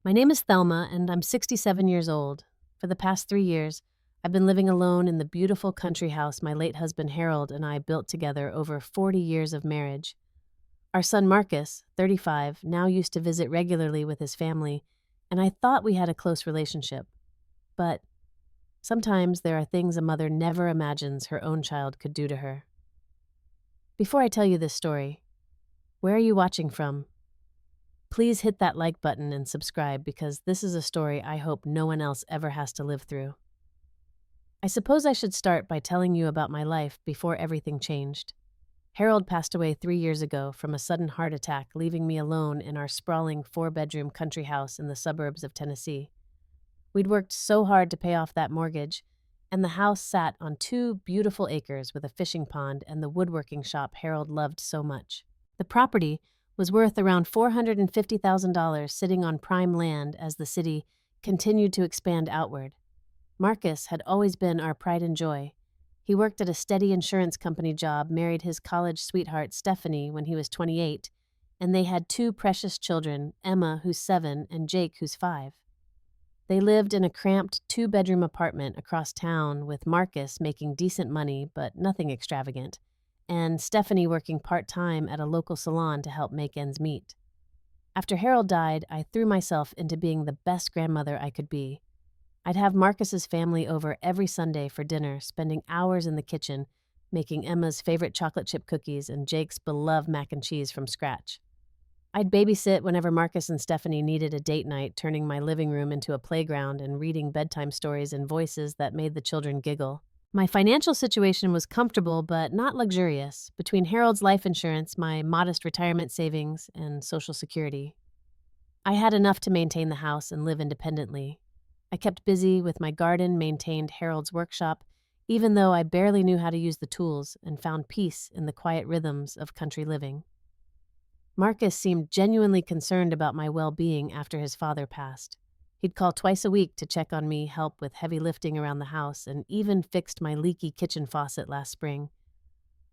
My name is Thelma, and I'm 67 years old. For the past 3 years, I've been living alone in the beautiful country house my late husband Harold and I built together over 40 years of marriage. Our son Marcus, 35, now used to visit regularly with his family, and I thought we had a close relationship. But sometimes there are things a mother never imagines her own child could do to her. Before I tell you this story, where are you watching from? Please hit that like button and subscribe because this is a story I hope no one else ever has to live through. I suppose I should start by telling you about my life before everything changed. Harold passed away 3 years ago from a sudden heart attack, leaving me alone in our sprawling 4-bedroom country house in the suburbs of Tennessee. We'd worked so hard to pay off that mortgage, and the house sat on 2 beautiful acres with a fishing pond and the woodworking shop Harold loved so much. The property was worth around $450,000 sitting on prime land as the city continued to expand outward. Marcus had always been our pride and joy. He worked at a steady insurance company job, married his college sweetheart Stephanie when he was 28, and they had 2 precious children, Emma, who's 7, and Jake, who's 5. They lived in a cramped 2-bedroom apartment across town with Marcus making decent money but nothing extravagant, and Stephanie working part-time at a local salon to help make ends meet. After Harold died, I threw myself into being the best grandmother I could be. I'd have Marcus's family over every Sunday for dinner, spending hours in the kitchen, making Emma's favorite chocolate chip cookies and Jake's beloved mac and cheese from scratch. I'd babysit whenever Marcus and Stephanie needed a date night, turning my living room into a playground and reading bedtime stories in voices that made the children giggle. My financial situation was comfortable but not luxurious, between Harold's life insurance, my modest retirement savings, and Social Security. I had enough to maintain the house and live independently. I kept busy with my garden, maintained Harold's workshop, even though I barely knew how to use the tools, and found peace in the quiet rhythms of country living. Marcus seemed genuinely concerned about my well-being after his father passed. He'd call twice a week to check on me, help with heavy lifting around the house, and even fixed my leaky kitchen faucet last spring.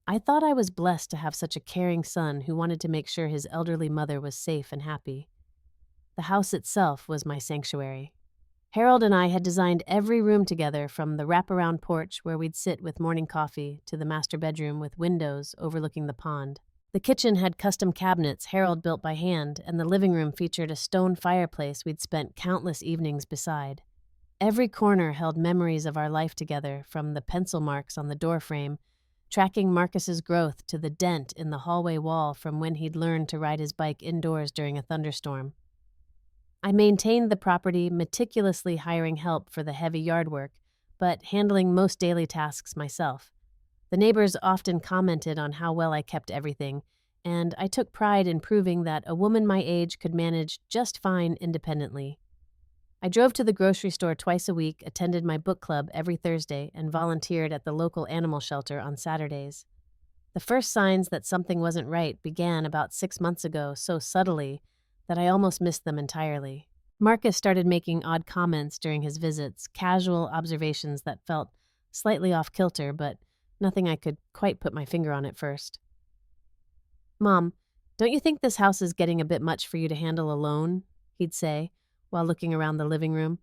I thought I was blessed to have such a caring son who wanted to make sure his elderly mother was safe and happy. The house itself was my sanctuary. Harold and I had designed every room together, from the wraparound porch where we'd sit with morning coffee to the master bedroom with windows overlooking the pond. The kitchen had custom cabinets Harold built by hand, and the living room featured a stone fireplace we'd spent countless evenings beside. Every corner held memories of our life together, from the pencil marks on the doorframe, tracking Marcus's growth, to the dent in the hallway wall from when he'd learned to ride his bike indoors during a thunderstorm. I maintained the property, meticulously hiring help for the heavy yard work, but handling most daily tasks myself. The neighbors often commented on how well I kept everything, and I took pride in proving that a woman my age could manage just fine independently. I drove to the grocery store twice a week, attended my book club every Thursday, and volunteered at the local animal shelter on Saturdays. The first signs that something wasn't right began about 6 months ago, so subtly that I almost missed them entirely. Marcus started making odd comments during his visits, casual observations that felt slightly off-kilter, but nothing I could quite put my finger on at first. "Mom, don't you think this house is getting a bit much for you to handle alone?" he'd say, while looking around the living room.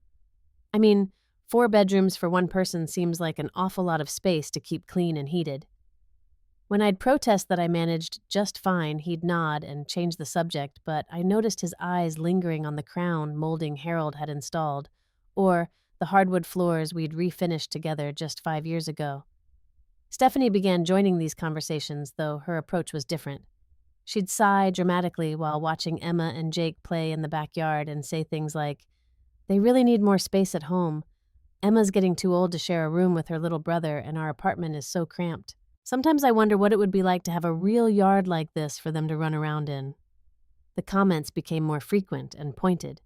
"I mean, 4 bedrooms for one person seems like an awful lot of space to keep clean and heated." When I'd protest that I managed just fine, he'd nod and change the subject, but I noticed his eyes lingering on the crown molding Harold had installed, or the hardwood floors we'd refinished together just 5 years ago. Stephanie began joining these conversations, though her approach was different. She'd sigh dramatically while watching Emma and Jake play in the backyard and say things like, "They really need more space at home. Emma's getting too old to share a room with her little brother, and our apartment is so cramped. Sometimes I wonder what it would be like to have a real yard like this for them to run around in." The comments became more frequent and pointed.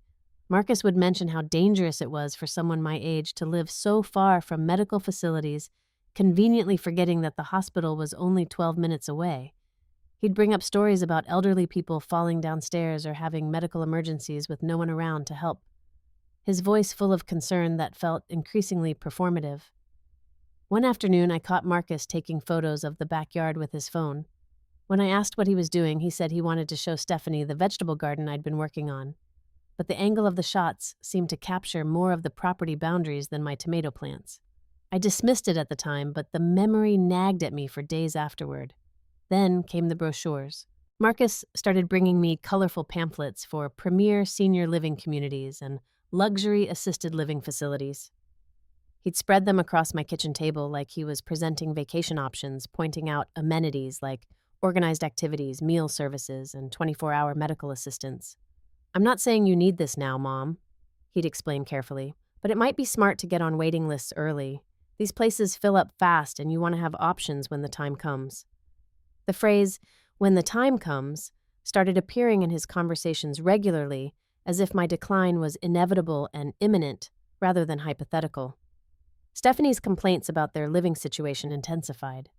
Marcus would mention how dangerous it was for someone my age to live so far from medical facilities, conveniently forgetting that the hospital was only 12 minutes away. He'd bring up stories about elderly people falling downstairs or having medical emergencies with no one around to help, his voice full of concern that felt increasingly performative. One afternoon, I caught Marcus taking photos of the backyard with his phone. When I asked what he was doing, he said he wanted to show Stephanie the vegetable garden I'd been working on. but the angle of the shots seemed to capture more of the property boundaries than my tomato plants. I dismissed it at the time, but the memory nagged at me for days afterward. Then came the brochures. Marcus started bringing me colorful pamphlets for premier senior living communities and luxury assisted living facilities. He'd spread them across my kitchen table like he was presenting vacation options, pointing out amenities like organized activities, meal services, and 24-hour medical assistance. "I'm not saying you need this now, Mom," he'd explain carefully, "but it might be smart to get on waiting lists early. These places fill up fast and you want to have options when the time comes." The phrase, "when the time comes," started appearing in his conversations regularly, as if my decline was inevitable and imminent rather than hypothetical. Stephanie's complaints about their living situation intensified.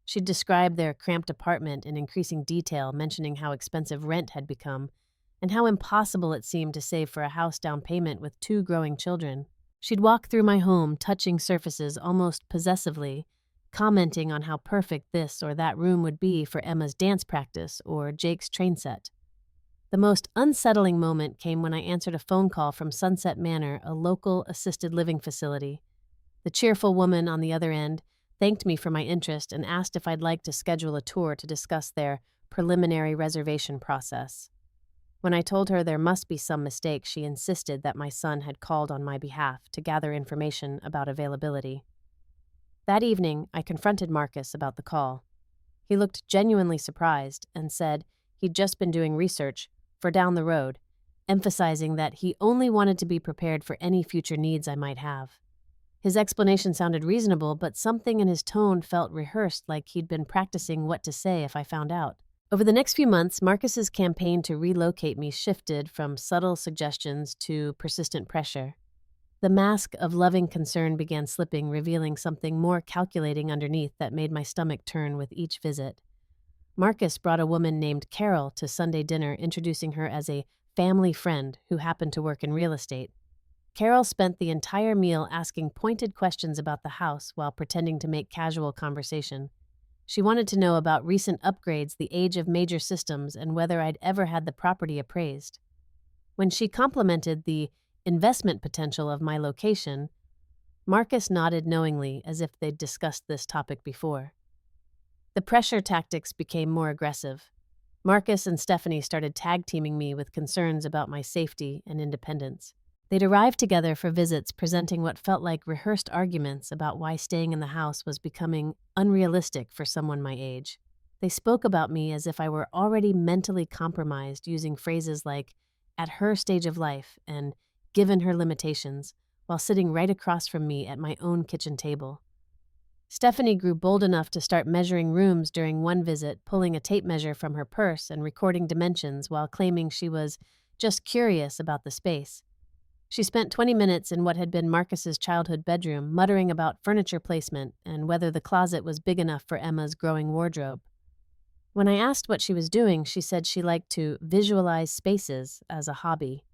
She'd describe their cramped apartment in increasing detail, mentioning how expensive rent had become and how impossible it seemed to save for a house down payment with 2 growing children. She'd walk through my home, touching surfaces almost possessively, commenting on how perfect this or that room would be for Emma's dance practice or Jake's train set. The most unsettling moment came when I answered a phone call from Sunset Manor, a local assisted living facility. The cheerful woman on the other end thanked me for my interest and asked if I'd like to schedule a tour to discuss their preliminary reservation process. When I told her there must be some mistake, she insisted that my son had called on my behalf to gather information about availability. That evening, I confronted Marcus about the call. He looked genuinely surprised and said he'd just been doing research for down the road, emphasizing that he only wanted to be prepared for any future needs I might have. His explanation sounded reasonable, but something in his tone felt rehearsed, like he'd been practicing what to say if I found out. Over the next few months, Marcus's campaign to relocate me shifted from subtle suggestions to persistent pressure. The mask of loving concern began slipping, revealing something more calculating underneath that made my stomach turn with each visit. Marcus brought a woman named Carol to Sunday dinner, introducing her as a family friend who happened to work in real estate. Carol spent the entire meal asking pointed questions about the house while pretending to make casual conversation. She wanted to know about recent upgrades, the age of major systems, and whether I'd ever had the property appraised. When she complimented the investment potential of my location, Marcus nodded knowingly, as if they'd discussed this topic before. The pressure tactics became more aggressive. Marcus and Stephanie started tag-teaming me with concerns about my safety and independence. They'd arrived together for visits, presenting what felt like rehearsed arguments about why staying in the house was becoming unrealistic for someone my age. They spoke about me as if I were already mentally compromised, using phrases like, "at her stage of life," and "given her limitations," while sitting right across from me at my own kitchen table. Stephanie grew bold enough to start measuring rooms during one visit, pulling a tape measure from her purse and recording dimensions while claiming she was just curious about the space. She spent 20 minutes in what had been Marcus's childhood bedroom, muttering about furniture placement and whether the closet was big enough for Emma's growing wardrobe. When I asked what she was doing, she said she liked to visualize spaces as a hobby.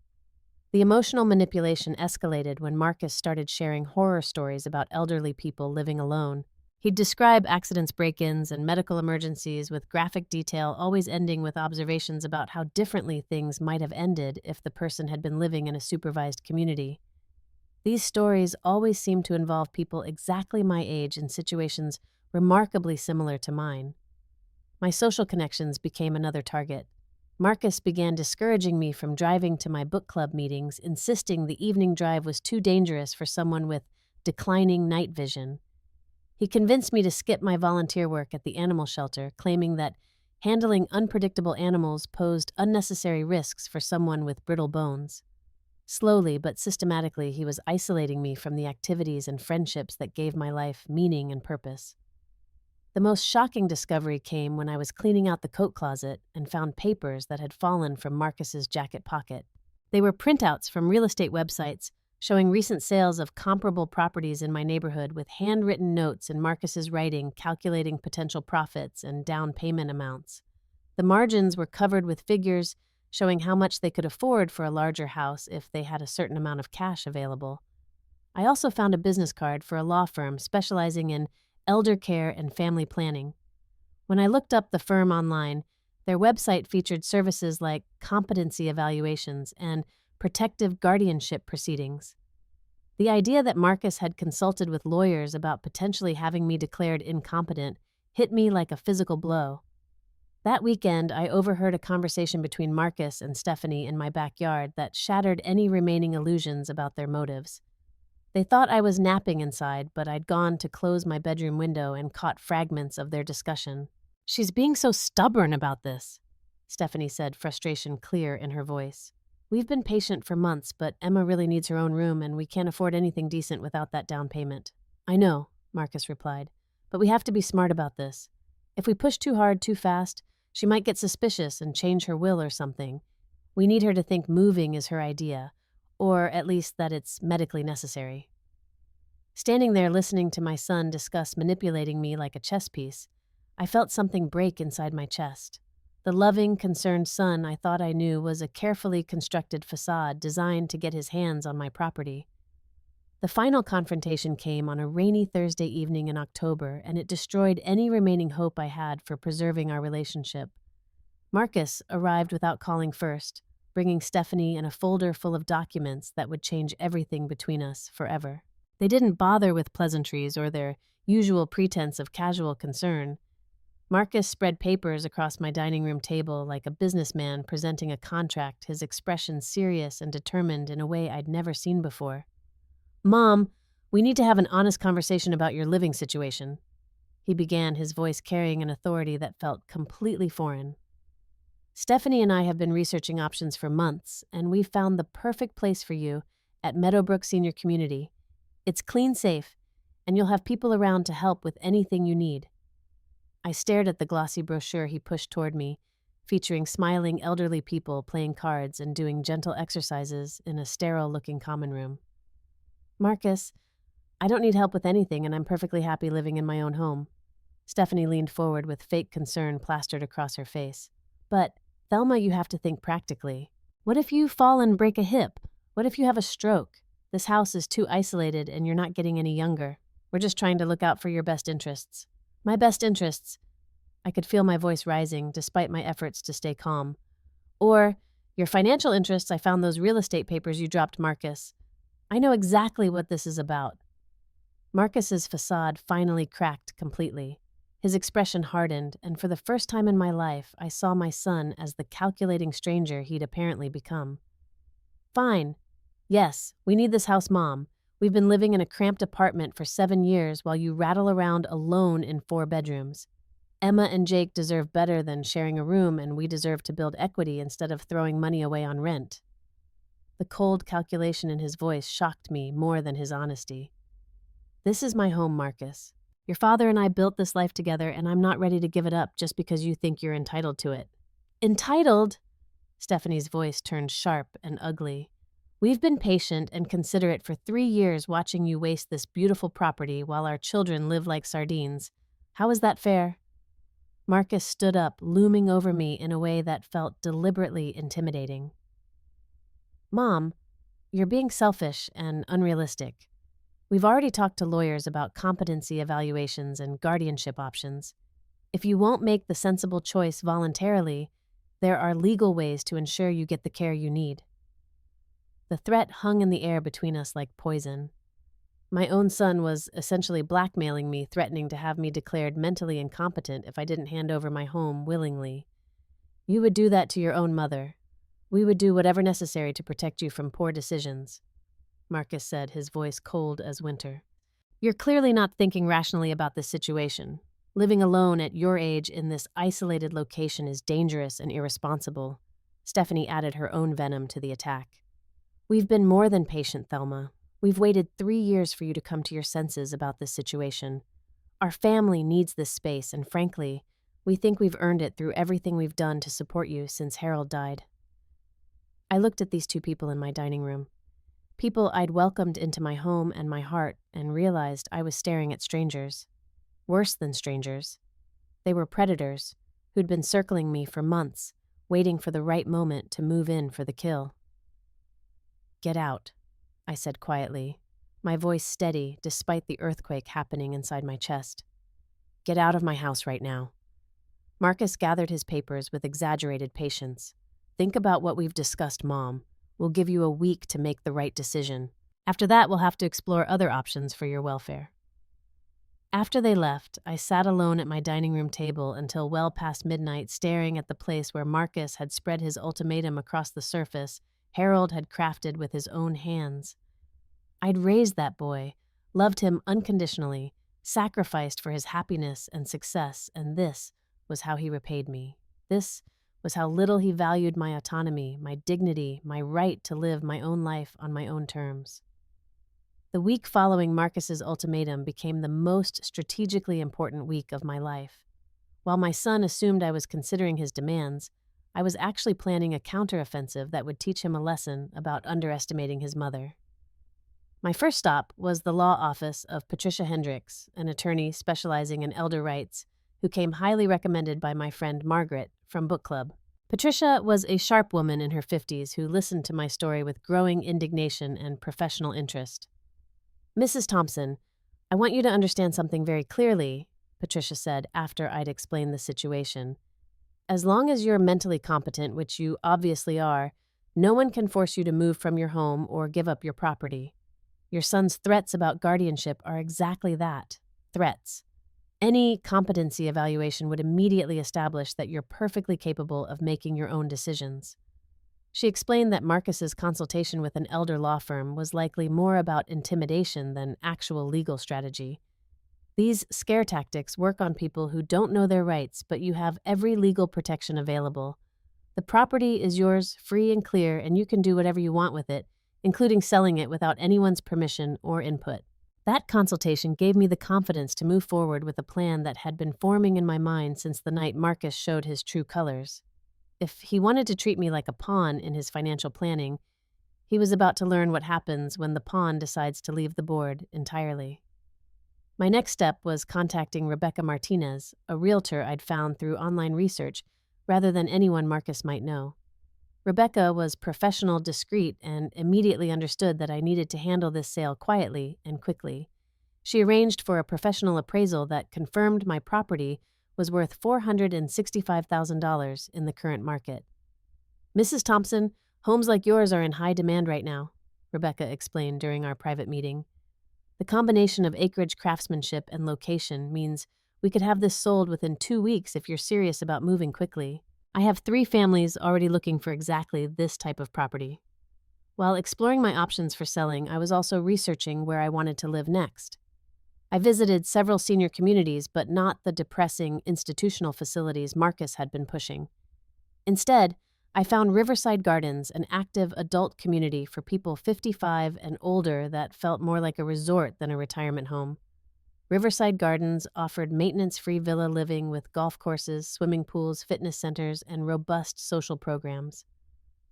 The emotional manipulation escalated when Marcus started sharing horror stories about elderly people living alone. He'd describe accidents, break-ins, and medical emergencies with graphic detail, always ending with observations about how differently things might have ended if the person had been living in a supervised community. These stories always seemed to involve people exactly my age in situations remarkably similar to mine. My social connections became another target. Marcus began discouraging me from driving to my book club meetings, insisting the evening drive was too dangerous for someone with declining night vision. He convinced me to skip my volunteer work at the animal shelter, claiming that handling unpredictable animals posed unnecessary risks for someone with brittle bones. Slowly but systematically, he was isolating me from the activities and friendships that gave my life meaning and purpose. The most shocking discovery came when I was cleaning out the coat closet and found papers that had fallen from Marcus's jacket pocket. They were printouts from real estate websites showing recent sales of comparable properties in my neighborhood, with handwritten notes in Marcus's writing calculating potential profits and down payment amounts. The margins were covered with figures showing how much they could afford for a larger house if they had a certain amount of cash available. I also found a business card for a law firm specializing in elder care and family planning. When I looked up the firm online, their website featured services like competency evaluations and protective guardianship proceedings. The idea that Marcus had consulted with lawyers about potentially having me declared incompetent hit me like a physical blow. That weekend, I overheard a conversation between Marcus and Stephanie in my backyard that shattered any remaining illusions about their motives. They thought I was napping inside, but I'd gone to close my bedroom window and caught fragments of their discussion. "She's being so stubborn about this," Stephanie said, frustration clear in her voice. "We've been patient for months, but Emma really needs her own room and we can't afford anything decent without that down payment." "I know," Marcus replied, "but we have to be smart about this. If we push too hard too fast, she might get suspicious and change her will or something. We need her to think moving is her idea, or at least that it's medically necessary." Standing there listening to my son discuss manipulating me like a chess piece, I felt something break inside my chest. The loving, concerned son I thought I knew was a carefully constructed facade designed to get his hands on my property. The final confrontation came on a rainy Thursday evening in October, and it destroyed any remaining hope I had for preserving our relationship. Marcus arrived without calling first, bringing Stephanie and a folder full of documents that would change everything between us forever. They didn't bother with pleasantries or their usual pretense of casual concern. Marcus spread papers across my dining room table like a businessman presenting a contract, his expression serious and determined in a way I'd never seen before. "Mom, we need to have an honest conversation about your living situation," he began, his voice carrying an authority that felt completely foreign. "Stephanie and I have been researching options for months, and we've found the perfect place for you at Meadowbrook Senior Community. It's clean safe, and you'll have people around to help with anything you need." I stared at the glossy brochure he pushed toward me, featuring smiling elderly people playing cards and doing gentle exercises in a sterile-looking common room. "Marcus, I don't need help with anything, and I'm perfectly happy living in my own home." Stephanie leaned forward with fake concern plastered across her face. "But, Thelma, you have to think practically. What if you fall and break a hip? What if you have a stroke? This house is too isolated and you're not getting any younger. We're just trying to look out for your best interests." "My best interests." I could feel my voice rising, despite my efforts to stay calm. "Or, your financial interests, I found those real estate papers you dropped, Marcus. I know exactly what this is about." Marcus's facade finally cracked completely. His expression hardened, and for the first time in my life, I saw my son as the calculating stranger he'd apparently become. "Fine. Yes, we need this house, Mom. We've been living in a cramped apartment for 7 years while you rattle around alone in 4 bedrooms. Emma and Jake deserve better than sharing a room, and we deserve to build equity instead of throwing money away on rent." The cold calculation in his voice shocked me more than his honesty. "This is my home, Marcus. Your father and I built this life together, and I'm not ready to give it up just because you think you're entitled to it." "Entitled?" Stephanie's voice turned sharp and ugly. "We've been patient and considerate for 3 years watching you waste this beautiful property while our children live like sardines. How is that fair?" Marcus stood up, looming over me in a way that felt deliberately intimidating. "Mom, you're being selfish and unrealistic. We've already talked to lawyers about competency evaluations and guardianship options. If you won't make the sensible choice voluntarily, there are legal ways to ensure you get the care you need." The threat hung in the air between us like poison. My own son was essentially blackmailing me, threatening to have me declared mentally incompetent if I didn't hand over my home willingly. "You would do that to your own mother. We would do whatever necessary to protect you from poor decisions," Marcus said, his voice cold as winter. "You're clearly not thinking rationally about this situation. Living alone at your age in this isolated location is dangerous and irresponsible." Stephanie added her own venom to the attack. "We've been more than patient, Thelma. We've waited 3 years for you to come to your senses about this situation. Our family needs this space, and frankly, we think we've earned it through everything we've done to support you since Harold died." I looked at these 2 people in my dining room. People I'd welcomed into my home and my heart, and realized I was staring at strangers. Worse than strangers. They were predators who'd been circling me for months, waiting for the right moment to move in for the kill. "Get out," I said quietly, my voice steady despite the earthquake happening inside my chest. "Get out of my house right now." Marcus gathered his papers with exaggerated patience. "Think about what we've discussed, Mom. We'll give you a week to make the right decision. After that, we'll have to explore other options for your welfare." After they left, I sat alone at my dining room table until well past midnight, staring at the place where Marcus had spread his ultimatum across the surface Harold had crafted with his own hands. I'd raised that boy, loved him unconditionally, sacrificed for his happiness and success, and this was how he repaid me. This was how little he valued my autonomy, my dignity, my right to live my own life on my own terms. The week following Marcus's ultimatum became the most strategically important week of my life. While my son assumed I was considering his demands, I was actually planning a counteroffensive that would teach him a lesson about underestimating his mother. My first stop was the law office of Patricia Hendricks, an attorney specializing in elder rights, who came highly recommended by my friend Margaret from book club. Patricia was a sharp woman in her 50s who listened to my story with growing indignation and professional interest. "Mrs. Thompson, I want you to understand something very clearly," Patricia said after I'd explained the situation. "As long as you're mentally competent, which you obviously are, no one can force you to move from your home or give up your property. Your son's threats about guardianship are exactly that, threats. Any competency evaluation would immediately establish that you're perfectly capable of making your own decisions." She explained that Marcus's consultation with an elder law firm was likely more about intimidation than actual legal strategy. These scare tactics work on people who don't know their rights, but you have every legal protection available. The property is yours, free and clear, and you can do whatever you want with it, including selling it without anyone's permission or input. That consultation gave me the confidence to move forward with a plan that had been forming in my mind since the night Marcus showed his true colors. If he wanted to treat me like a pawn in his financial planning, he was about to learn what happens when the pawn decides to leave the board entirely. My next step was contacting Rebecca Martinez, a realtor I'd found through online research, rather than anyone Marcus might know. Rebecca was professional, discreet, and immediately understood that I needed to handle this sale quietly and quickly. She arranged for a professional appraisal that confirmed my property was worth $465,000 in the current market. "Mrs. Thompson, homes like yours are in high demand right now," Rebecca explained during our private meeting. "The combination of acreage, craftsmanship, and location means we could have this sold within 2 weeks if you're serious about moving quickly. I have 3 families already looking for exactly this type of property." While exploring my options for selling, I was also researching where I wanted to live next. I visited several senior communities, but not the depressing institutional facilities Marcus had been pushing. Instead, I found Riverside Gardens, an active adult community for people 55 and older that felt more like a resort than a retirement home. Riverside Gardens offered maintenance-free villa living with golf courses, swimming pools, fitness centers, and robust social programs.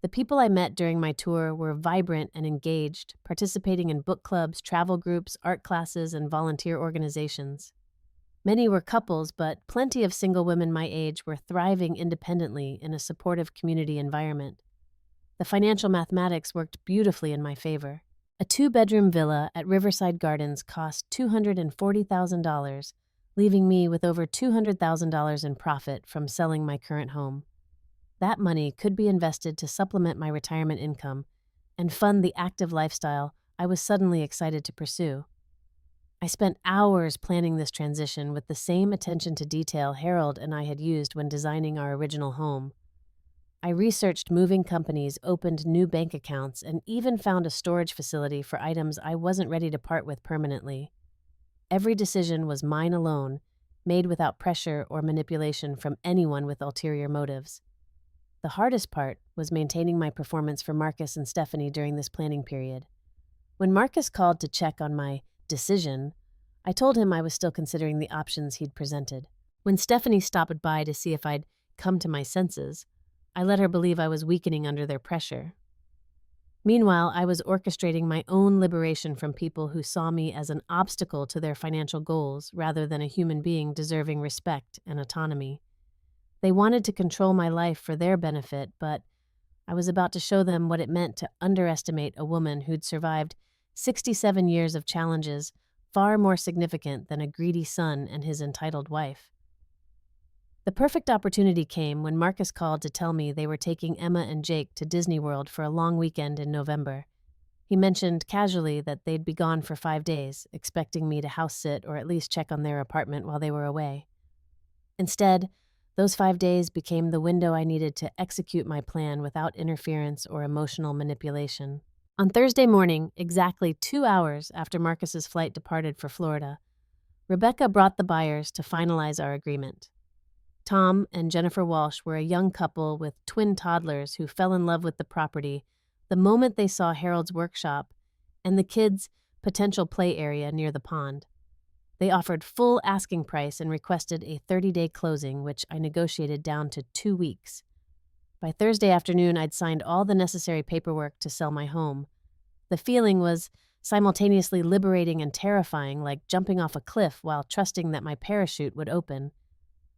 The people I met during my tour were vibrant and engaged, participating in book clubs, travel groups, art classes, and volunteer organizations. Many were couples, but plenty of single women my age were thriving independently in a supportive community environment. The financial mathematics worked beautifully in my favor. A 2-bedroom villa at Riverside Gardens cost $240,000, leaving me with over $200,000 in profit from selling my current home. That money could be invested to supplement my retirement income and fund the active lifestyle I was suddenly excited to pursue. I spent hours planning this transition with the same attention to detail Harold and I had used when designing our original home. I researched moving companies, opened new bank accounts, and even found a storage facility for items I wasn't ready to part with permanently. Every decision was mine alone, made without pressure or manipulation from anyone with ulterior motives. The hardest part was maintaining my performance for Marcus and Stephanie during this planning period. When Marcus called to check on my decision, I told him I was still considering the options he'd presented. When Stephanie stopped by to see if I'd come to my senses, I let her believe I was weakening under their pressure. Meanwhile, I was orchestrating my own liberation from people who saw me as an obstacle to their financial goals rather than a human being deserving respect and autonomy. They wanted to control my life for their benefit, but I was about to show them what it meant to underestimate a woman who'd survived 67 years of challenges far more significant than a greedy son and his entitled wife. The perfect opportunity came when Marcus called to tell me they were taking Emma and Jake to Disney World for a long weekend in November. He mentioned casually that they'd be gone for 5 days, expecting me to house sit or at least check on their apartment while they were away. Instead, those 5 days became the window I needed to execute my plan without interference or emotional manipulation. On Thursday morning, exactly 2 hours after Marcus's flight departed for Florida, Rebecca brought the buyers to finalize our agreement. Tom and Jennifer Walsh were a young couple with twin toddlers who fell in love with the property the moment they saw Harold's workshop and the kids' potential play area near the pond. They offered full asking price and requested a 30-day closing, which I negotiated down to 2 weeks. By Thursday afternoon, I'd signed all the necessary paperwork to sell my home. The feeling was simultaneously liberating and terrifying, like jumping off a cliff while trusting that my parachute would open.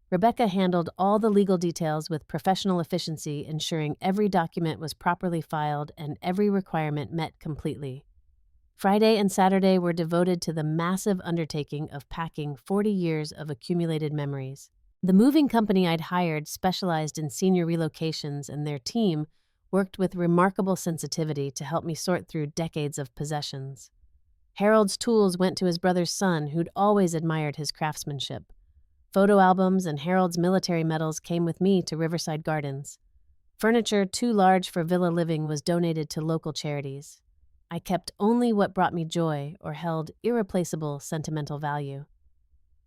Rebecca handled all the legal details with professional efficiency, ensuring every document was properly filed and every requirement met completely. Friday and Saturday were devoted to the massive undertaking of packing 40 years of accumulated memories. The moving company I'd hired specialized in senior relocations, and their team worked with remarkable sensitivity to help me sort through decades of possessions. Harold's tools went to his brother's son, who'd always admired his craftsmanship. Photo albums and Harold's military medals came with me to Riverside Gardens. Furniture too large for villa living was donated to local charities. I kept only what brought me joy or held irreplaceable sentimental value.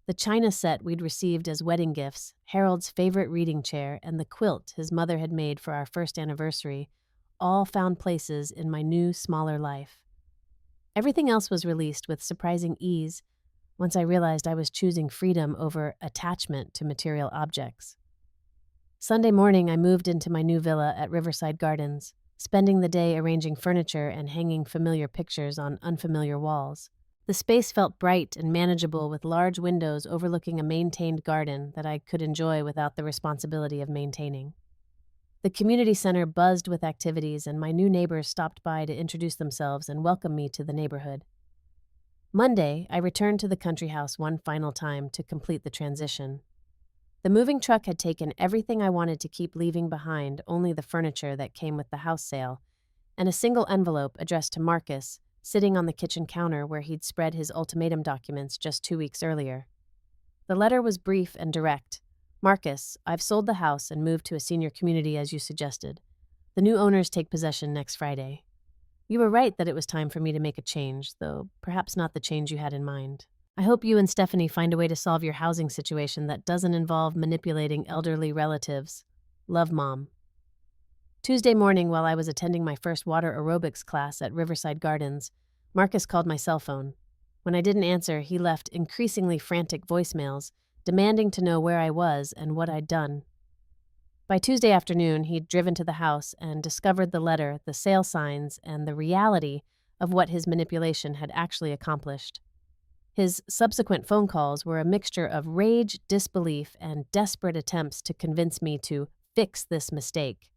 The china set we'd received as wedding gifts, Harold's favorite reading chair, and the quilt his mother had made for our first anniversary all found places in my new, smaller life. Everything else was released with surprising ease once I realized I was choosing freedom over attachment to material objects. Sunday morning, I moved into my new villa at Riverside Gardens, spending the day arranging furniture and hanging familiar pictures on unfamiliar walls. The space felt bright and manageable, with large windows overlooking a maintained garden that I could enjoy without the responsibility of maintaining. The community center buzzed with activities, and my new neighbors stopped by to introduce themselves and welcome me to the neighborhood. Monday, I returned to the country house one final time to complete the transition. The moving truck had taken everything I wanted to keep, leaving behind only the furniture that came with the house sale, and a single envelope addressed to Marcus, sitting on the kitchen counter where he'd spread his ultimatum documents just 2 weeks earlier. The letter was brief and direct. Marcus, I've sold the house and moved to a senior community as you suggested. The new owners take possession next Friday. You were right that it was time for me to make a change, though perhaps not the change you had in mind. I hope you and Stephanie find a way to solve your housing situation that doesn't involve manipulating elderly relatives. Love, Mom. Tuesday morning, while I was attending my first water aerobics class at Riverside Gardens, Marcus called my cell phone. When I didn't answer, he left increasingly frantic voicemails, demanding to know where I was and what I'd done. By Tuesday afternoon, he'd driven to the house and discovered the letter, the sale signs, and the reality of what his manipulation had actually accomplished. His subsequent phone calls were a mixture of rage, disbelief, and desperate attempts to convince me to fix this mistake.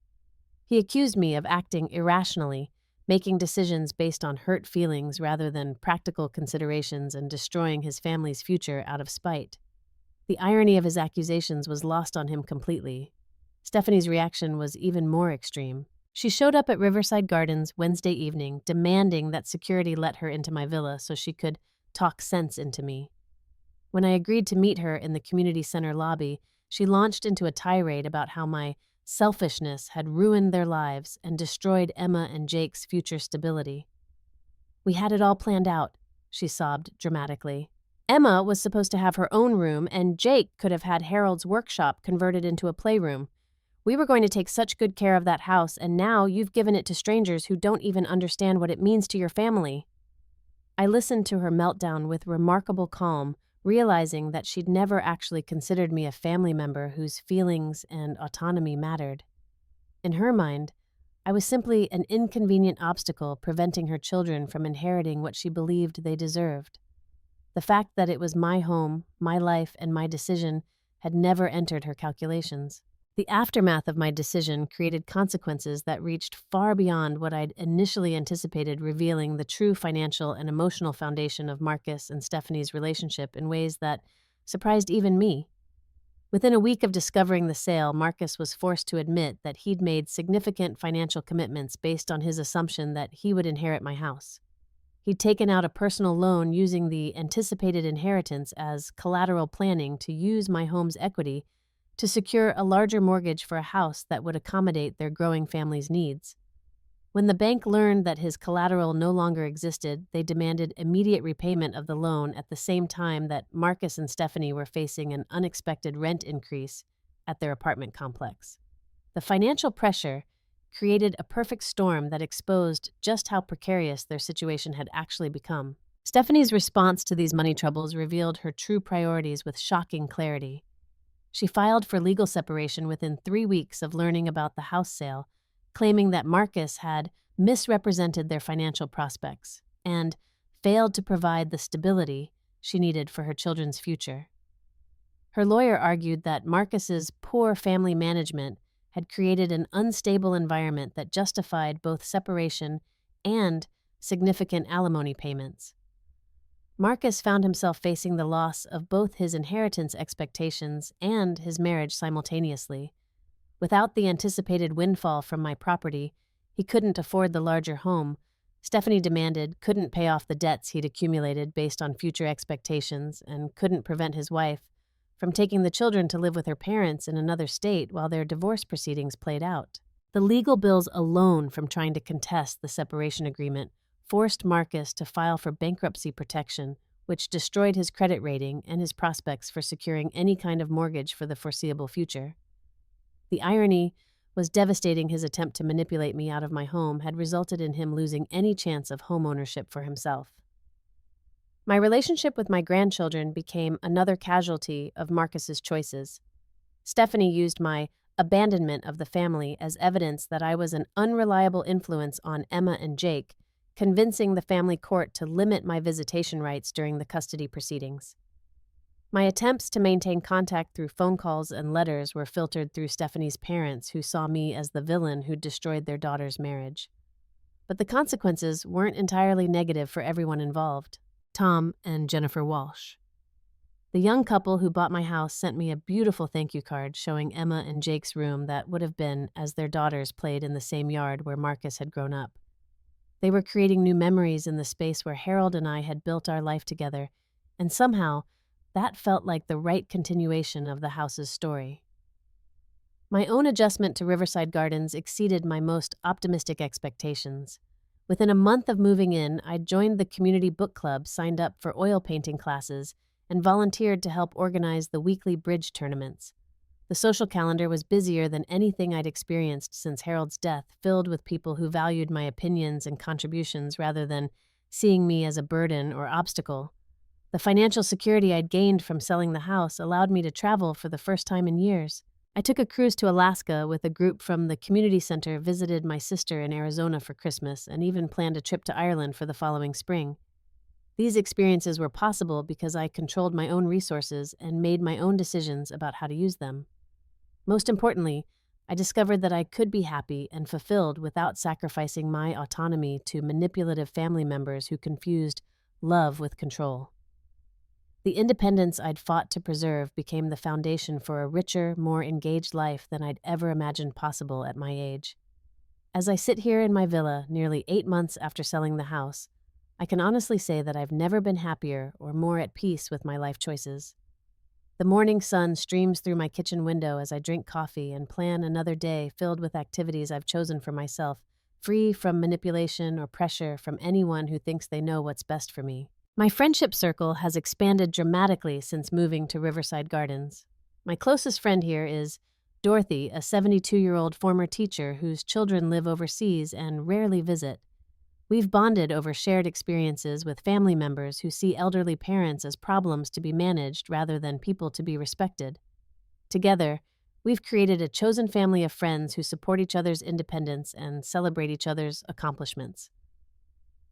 He accused me of acting irrationally, making decisions based on hurt feelings rather than practical considerations, and destroying his family's future out of spite. The irony of his accusations was lost on him completely. Stephanie's reaction was even more extreme. She showed up at Riverside Gardens Wednesday evening, demanding that security let her into my villa so she could talk sense into me. When I agreed to meet her in the community center lobby, she launched into a tirade about how my selfishness had ruined their lives and destroyed Emma and Jake's future stability. We had it all planned out, she sobbed dramatically. Emma was supposed to have her own room, and Jake could have had Harold's workshop converted into a playroom. We were going to take such good care of that house, and now you've given it to strangers who don't even understand what it means to your family. I listened to her meltdown with remarkable calm, realizing that she'd never actually considered me a family member whose feelings and autonomy mattered. In her mind, I was simply an inconvenient obstacle preventing her children from inheriting what she believed they deserved. The fact that it was my home, my life, and my decision had never entered her calculations. The aftermath of my decision created consequences that reached far beyond what I'd initially anticipated, revealing the true financial and emotional foundation of Marcus and Stephanie's relationship in ways that surprised even me. Within a week of discovering the sale, Marcus was forced to admit that he'd made significant financial commitments based on his assumption that he would inherit my house. He'd taken out a personal loan using the anticipated inheritance as collateral planning to use my home's equity to secure a larger mortgage for a house that would accommodate their growing family's needs. When the bank learned that his collateral no longer existed, they demanded immediate repayment of the loan at the same time that Marcus and Stephanie were facing an unexpected rent increase at their apartment complex. The financial pressure created a perfect storm that exposed just how precarious their situation had actually become. Stephanie's response to these money troubles revealed her true priorities with shocking clarity. She filed for legal separation within 3 weeks of learning about the house sale, claiming that Marcus had misrepresented their financial prospects and failed to provide the stability she needed for her children's future. Her lawyer argued that Marcus's poor family management had created an unstable environment that justified both separation and significant alimony payments. Marcus found himself facing the loss of both his inheritance expectations and his marriage simultaneously. Without the anticipated windfall from my property, he couldn't afford the larger home. Stephanie demanded couldn't pay off the debts he'd accumulated based on future expectations and couldn't prevent his wife from taking the children to live with her parents in another state while their divorce proceedings played out. The legal bills alone from trying to contest the separation agreement forced Marcus to file for bankruptcy protection, which destroyed his credit rating and his prospects for securing any kind of mortgage for the foreseeable future. The irony was devastating. His attempt to manipulate me out of my home had resulted in him losing any chance of home ownership for himself. My relationship with my grandchildren became another casualty of Marcus's choices. Stephanie used my abandonment of the family as evidence that I was an unreliable influence on Emma and Jake, convincing the family court to limit my visitation rights during the custody proceedings. My attempts to maintain contact through phone calls and letters were filtered through Stephanie's parents, who saw me as the villain who destroyed their daughter's marriage. But the consequences weren't entirely negative for everyone involved. Tom and Jennifer Walsh. The young couple who bought my house sent me a beautiful thank you card showing Emma and Jake's room that would have been as their daughters played in the same yard where Marcus had grown up. They were creating new memories in the space where Harold and I had built our life together, and somehow that felt like the right continuation of the house's story. My own adjustment to Riverside Gardens exceeded my most optimistic expectations. Within a month of moving in, I joined the community book club, signed up for oil painting classes, and volunteered to help organize the weekly bridge tournaments. The social calendar was busier than anything I'd experienced since Harold's death, filled with people who valued my opinions and contributions rather than seeing me as a burden or obstacle. The financial security I'd gained from selling the house allowed me to travel for the first time in years. I took a cruise to Alaska with a group from the community center, visited my sister in Arizona for Christmas, and even planned a trip to Ireland for the following spring. These experiences were possible because I controlled my own resources and made my own decisions about how to use them. Most importantly, I discovered that I could be happy and fulfilled without sacrificing my autonomy to manipulative family members who confused love with control. The independence I'd fought to preserve became the foundation for a richer, more engaged life than I'd ever imagined possible at my age. As I sit here in my villa, nearly 8 months after selling the house, I can honestly say that I've never been happier or more at peace with my life choices. The morning sun streams through my kitchen window as I drink coffee and plan another day filled with activities I've chosen for myself, free from manipulation or pressure from anyone who thinks they know what's best for me. My friendship circle has expanded dramatically since moving to Riverside Gardens. My closest friend here is Dorothy, a 72-year-old former teacher whose children live overseas and rarely visit. We've bonded over shared experiences with family members who see elderly parents as problems to be managed rather than people to be respected. Together, we've created a chosen family of friends who support each other's independence and celebrate each other's accomplishments.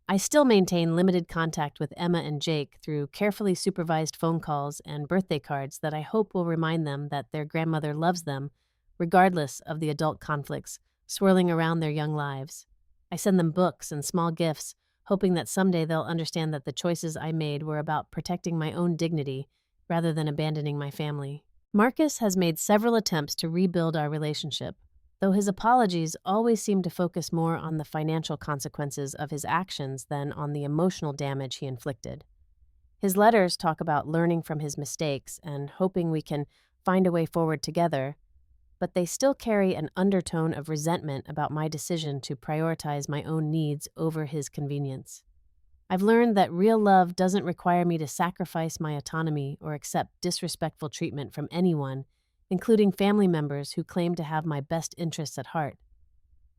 I still maintain limited contact with Emma and Jake through carefully supervised phone calls and birthday cards that I hope will remind them that their grandmother loves them, regardless of the adult conflicts swirling around their young lives. I send them books and small gifts, hoping that someday they'll understand that the choices I made were about protecting my own dignity rather than abandoning my family. Marcus has made several attempts to rebuild our relationship, though his apologies always seem to focus more on the financial consequences of his actions than on the emotional damage he inflicted. His letters talk about learning from his mistakes and hoping we can find a way forward together, but they still carry an undertone of resentment about my decision to prioritize my own needs over his convenience. I've learned that real love doesn't require me to sacrifice my autonomy or accept disrespectful treatment from anyone, including family members who claim to have my best interests at heart.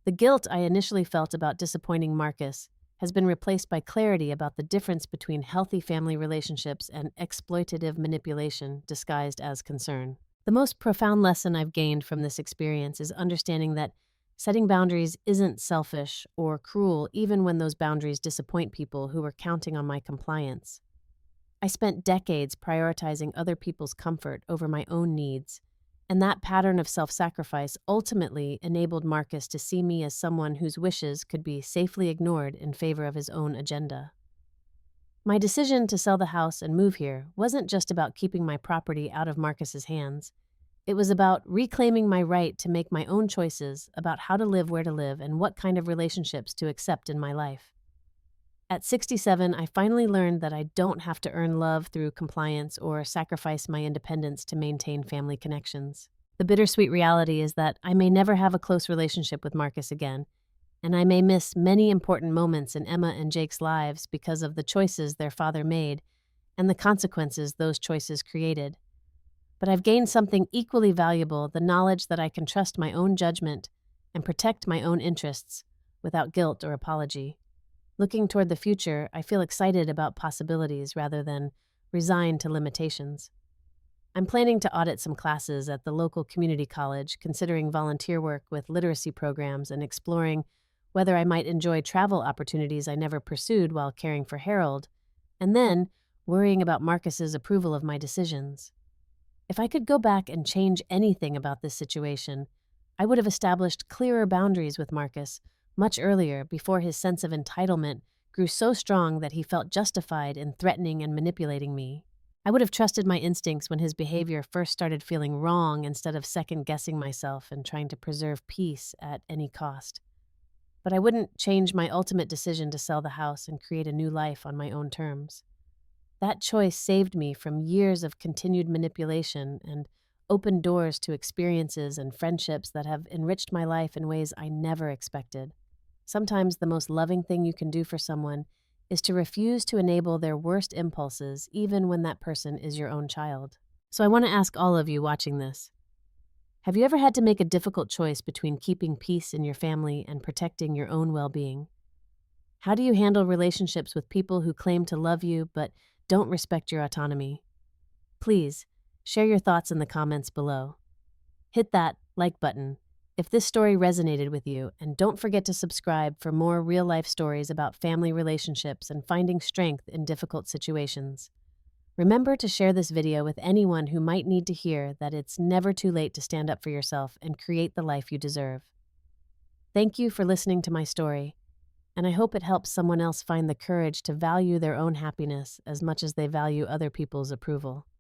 The guilt I initially felt about disappointing Marcus has been replaced by clarity about the difference between healthy family relationships and exploitative manipulation disguised as concern. The most profound lesson I've gained from this experience is understanding that setting boundaries isn't selfish or cruel, even when those boundaries disappoint people who are counting on my compliance. I spent decades prioritizing other people's comfort over my own needs, and that pattern of self-sacrifice ultimately enabled Marcus to see me as someone whose wishes could be safely ignored in favor of his own agenda. My decision to sell the house and move here wasn't just about keeping my property out of Marcus's hands. It was about reclaiming my right to make my own choices about how to live, where to live, and what kind of relationships to accept in my life. At 67, I finally learned that I don't have to earn love through compliance or sacrifice my independence to maintain family connections. The bittersweet reality is that I may never have a close relationship with Marcus again, and I may miss many important moments in Emma and Jake's lives because of the choices their father made and the consequences those choices created. But I've gained something equally valuable, the knowledge that I can trust my own judgment and protect my own interests without guilt or apology. Looking toward the future, I feel excited about possibilities rather than resigned to limitations. I'm planning to audit some classes at the local community college, considering volunteer work with literacy programs and exploring whether I might enjoy travel opportunities I never pursued while caring for Harold, and then worrying about Marcus's approval of my decisions. If I could go back and change anything about this situation, I would have established clearer boundaries with Marcus much earlier, before his sense of entitlement grew so strong that he felt justified in threatening and manipulating me. I would have trusted my instincts when his behavior first started feeling wrong instead of second-guessing myself and trying to preserve peace at any cost. But I wouldn't change my ultimate decision to sell the house and create a new life on my own terms. That choice saved me from years of continued manipulation and opened doors to experiences and friendships that have enriched my life in ways I never expected. Sometimes the most loving thing you can do for someone is to refuse to enable their worst impulses, even when that person is your own child. So I want to ask all of you watching this, have you ever had to make a difficult choice between keeping peace in your family and protecting your own well-being? How do you handle relationships with people who claim to love you but don't respect your autonomy? Please, share your thoughts in the comments below. Hit that like button if this story resonated with you, and don't forget to subscribe for more real-life stories about family relationships and finding strength in difficult situations. Remember to share this video with anyone who might need to hear that it's never too late to stand up for yourself and create the life you deserve. Thank you for listening to my story, and I hope it helps someone else find the courage to value their own happiness as much as they value other people's approval.